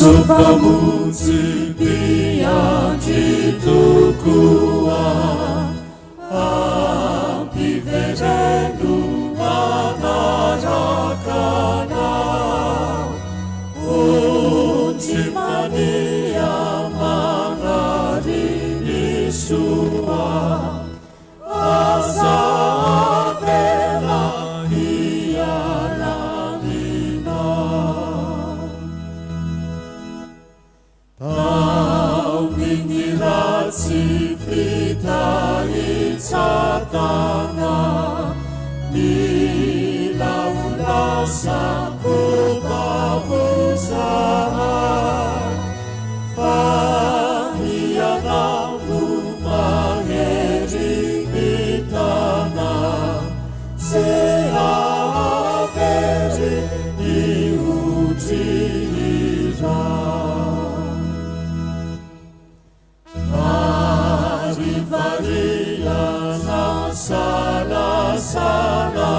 Sesupamuzi diajitukua Apiverenu anarakana Untimania manarinisua Azavela hialanina Taumingirasi fritai satana Nilaulasa kubabusahan Fahianamu maheri itana Seaveri iujira Variyana sana sana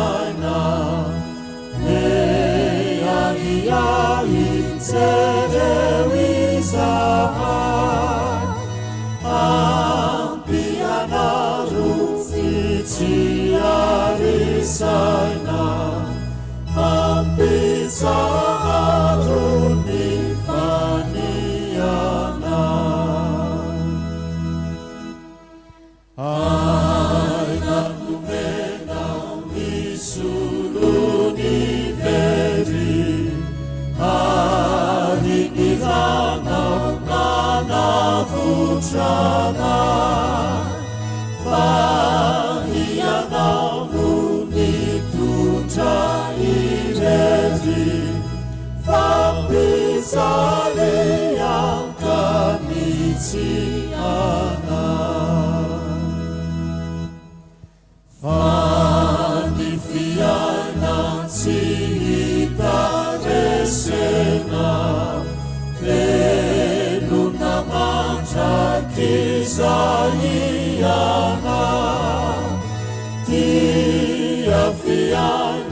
Neya iya inserewisa Ampiana rufici arisana Ampisa arunifaniana Aina kumena misuluni veri Anikirana unana vutrana Fahiana unituta ireri Fapisale yang kanitiana Fanifiana sita resena Venuna mancha kizaliana Tia fiana